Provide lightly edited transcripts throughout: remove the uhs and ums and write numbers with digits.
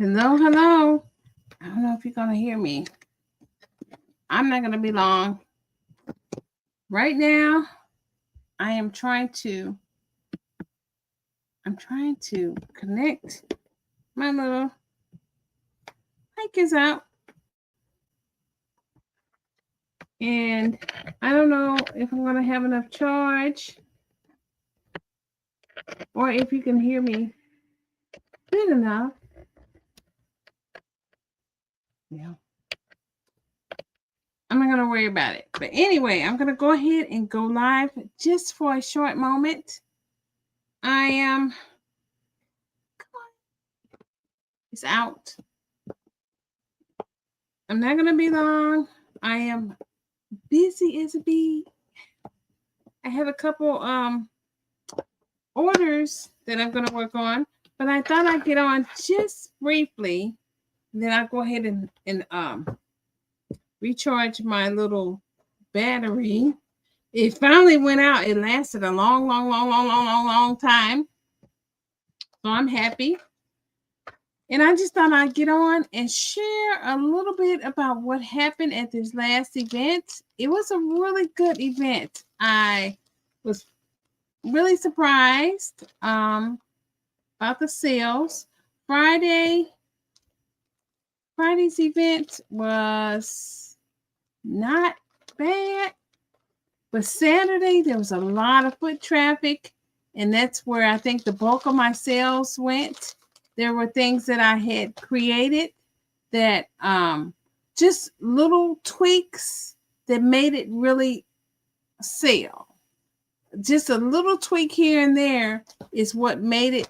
Hello, hello. I don't know if you're going to hear me. I'm not going to be long. Right now, I'm trying to connect my little mic is out. And I don't know if I'm going to have enough charge or if you can hear me good enough. Yeah. I'm not going to worry about it. But anyway, I'm going to go ahead and go live just for a short moment. I am. Come on. It's out. I'm not going to be long. I am busy as a bee. I have a couple orders that I'm going to work on, but I thought I'd get on just briefly. Then I'll go ahead and recharge my little battery. It finally went out. It lasted a long time. So I'm happy. And I just thought I'd get on and share a little bit about what happened at this last event. It was a really good event. I was really surprised about the sales. Friday's event was not bad, but Saturday there was a lot of foot traffic, and that's where I think the bulk of my sales went. There were things that I had created that just little tweaks that made it really sell. Just a little tweak here and there is what made it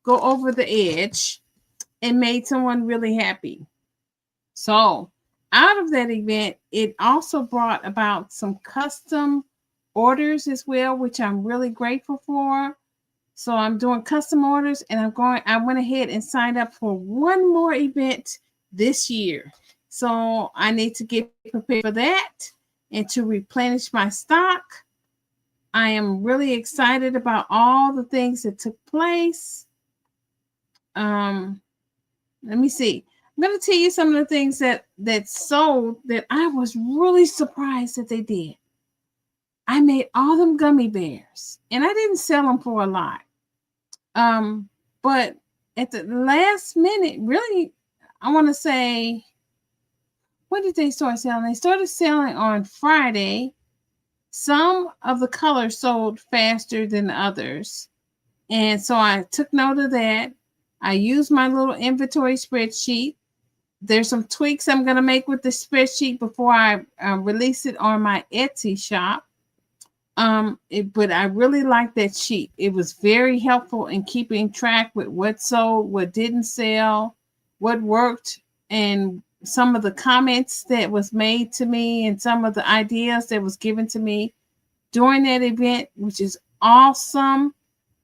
go over the edge and made someone really happy. So out of that event, it also brought about some custom orders as well, which I'm really grateful for. So I'm doing custom orders, and I went ahead and signed up for one more event this year. So I need to get prepared for that and to replenish my stock. I am really excited about all the things that took place. Let me see. I'm going to tell you some of the things that sold that I was really surprised that they did. I made all them gummy bears, and I didn't sell them for a lot. But at the last minute, really, I want to say, when did they start selling? They started selling on Friday. Some of the colors sold faster than others. And so I took note of that. I used my little inventory spreadsheet. There's some tweaks I'm going to make with the spreadsheet before I release it on my Etsy shop. But I really like that sheet. It was very helpful in keeping track with what sold, what didn't sell, what worked, and some of the comments that was made to me and some of the ideas that was given to me during that event, which is awesome.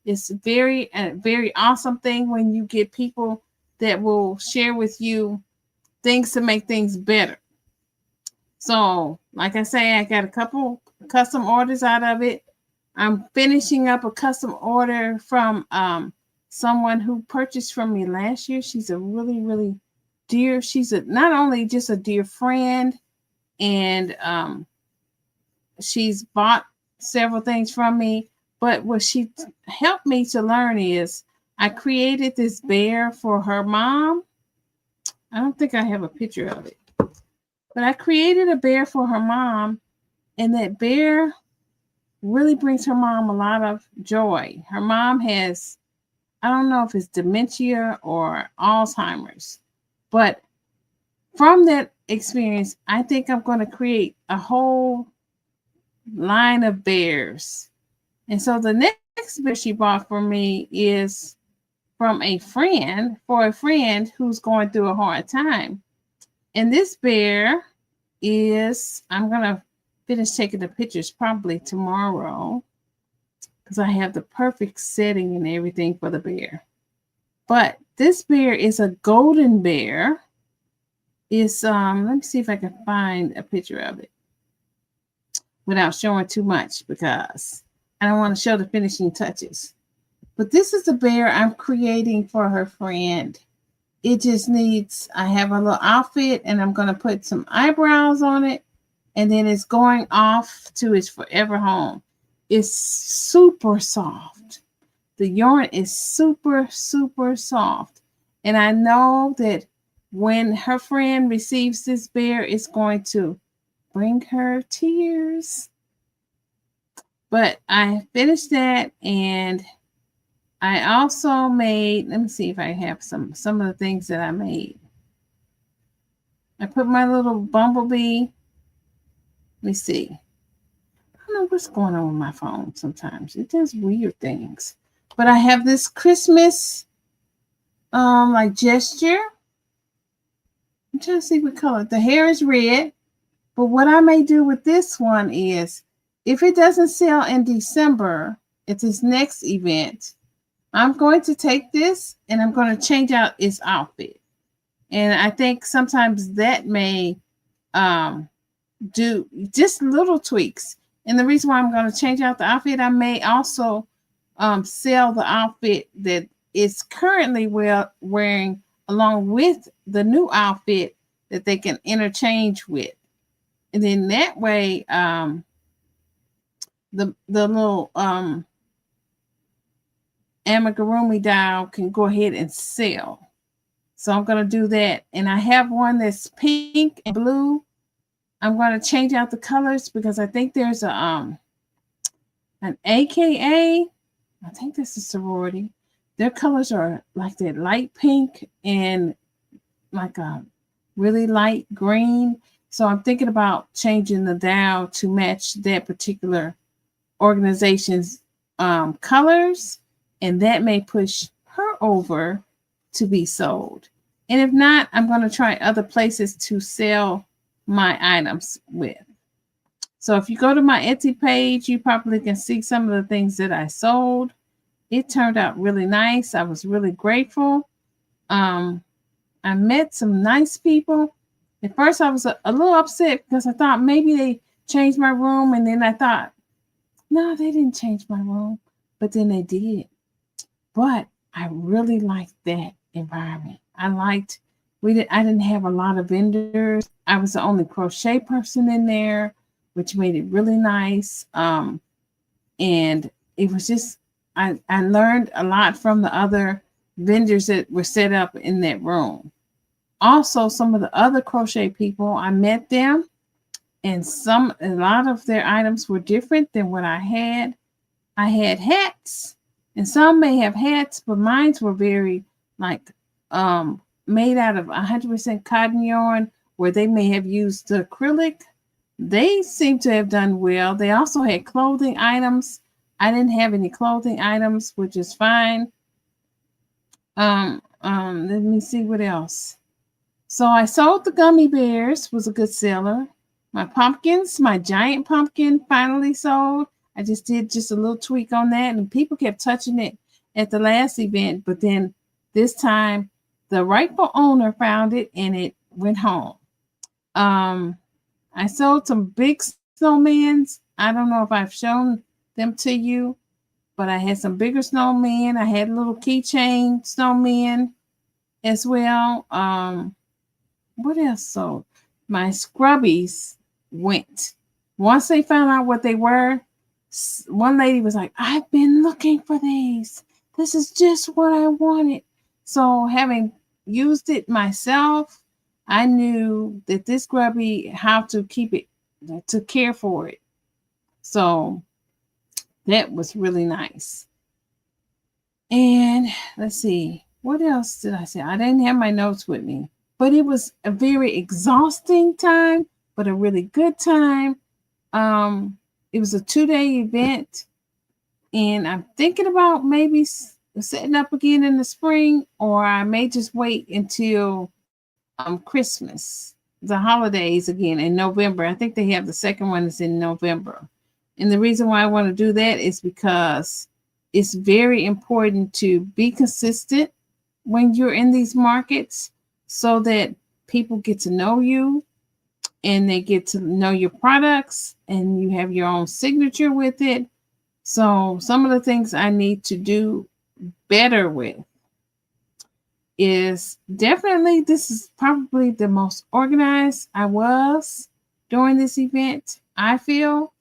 It's a very awesome thing when you get people that will share with you things to make things better. So, like I say, I got a couple custom orders out of it. I'm finishing up a custom order from someone who purchased from me last year. She's a really, really dear. She's not only just a dear friend, and she's bought several things from me, but what she helped me to learn is I created this bear for her mom. I don't think I have a picture of it, but I created a bear for her mom, and that bear really brings her mom a lot of joy. Her mom has, I don't know if it's dementia or Alzheimer's, but from that experience, I think I'm going to create a whole line of bears. And so the next bear she bought for me is from a friend, for a friend who's going through a hard time. And this bear is, I'm going to finish taking the pictures probably tomorrow because I have the perfect setting and everything for the bear. But this bear is a golden bear. It's, let me see if I can find a picture of it without showing too much because I don't want to show the finishing touches. But this is the bear I'm creating for her friend. it just needs, I have a little outfit and I'm going to put some eyebrows on it. And then it's going off to its forever home. It's super soft. The yarn is super, super soft. And I know that when her friend receives this bear, it's going to bring her tears. But I finished that, and I also made, let me see if I have some of the things that I made. I put my little bumblebee. Let me see. I don't know what's going on with my phone sometimes. It does weird things. But I have this Christmas like gesture. I'm trying to see what color. The hair is red. But what I may do with this one is, if it doesn't sell in December at this next event, I'm going to take this and I'm going to change out its outfit. And I think sometimes that may do just little tweaks. And the reason why I'm going to change out the outfit, I may also sell the outfit that is currently wearing along with the new outfit that they can interchange with. And then that way, the little amigurumi doll can go ahead and sell. So I'm going to do that. And I have one that's pink and blue. I'm going to change out the colors because I think there's an AKA. I think this is sorority. Their colors are like that light pink and like a really light green. So I'm thinking about changing the dial to match that particular organization's colors, and that may push her over to be sold. And if not, I'm going to try other places to sell my items with. So if you go to my Etsy page, you probably can see some of the things that I sold. It turned out really nice. I was really grateful. I met some nice people. At first, I was a little upset because I thought maybe they changed my room. And then I thought, no, they didn't change my room. But then they did. But I really liked that environment. I didn't have a lot of vendors. I was the only crochet person in there, which made it really nice. And it was just, I learned a lot from the other vendors that were set up in that room. Also, some of the other crochet people, I met them, and a lot of their items were different than what I had. I had hats, and some may have hats, but mine were very like made out of 100% cotton yarn, where they may have used the acrylic. They seem to have done well. They also had clothing items. I didn't have any clothing items, which is fine. Let me see what else. So I sold the gummy bears, was a good seller. My pumpkins, my giant pumpkin finally sold. I just did a little tweak on that, and people kept touching it at the last event, but then this time the rightful owner found it and it went home. I sold some big snowmans. I don't know if I've shown them to you, but I had some bigger snowmen. I had a little keychain snowman as well. What else sold? My scrubbies went. Once they found out what they were, one lady was like, I've been looking for these. This is just what I wanted. So having used it myself, I knew that this scrubby, how to keep it, to care for it. So that was really nice. And let's see, what else did I say? I didn't have my notes with me, but it was a very exhausting time, but a really good time. It was a 2-day event, and I'm thinking about maybe setting up again in the spring, or I may just wait until Christmas, the holidays again in November. I think they have the second one is in November. And the reason why I want to do that is because it's very important to be consistent when you're in these markets, so that people get to know you and they get to know your products, and you have your own signature with it. So some of the things I need to do better with. is definitely, this is probably the most organized I was during this event. I feel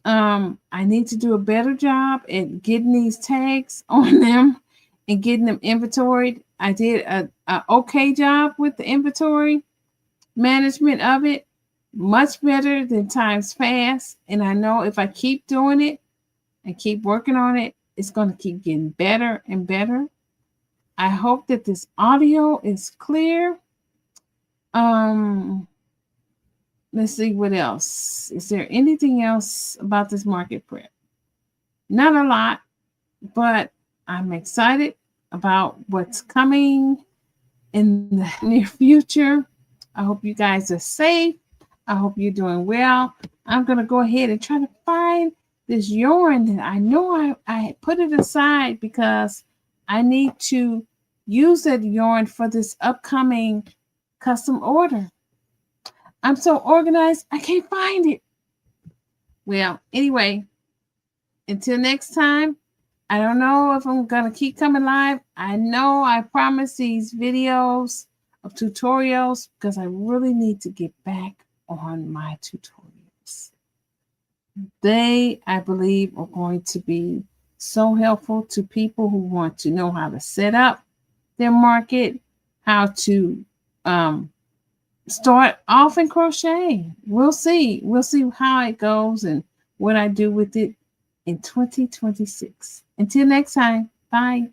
I need to do a better job at getting these tags on them and getting them inventoried. I did a okay job with the inventory management of it, much better than times past. And I know if I keep doing it and keep working on it, it's going to keep getting better and better. I hope that this audio is clear. Let's see what else. Is there anything else about this market prep? Not a lot, but I'm excited about what's coming in the near future. I hope you guys are safe. I hope you're doing well. I'm going to go ahead and try to find this yarn that I know I put it aside because I need to use that yarn for this upcoming custom order. I'm so organized, I can't find it. Well, anyway, until next time, I don't know if I'm going to keep coming live. I know I promised these videos of tutorials because I really need to get back on my tutorials. They, I believe, are going to be so helpful to people who want to know how to set up their market, how to start off in crochet. We'll see. We'll see how it goes and what I do with it in 2026. Until next time, bye.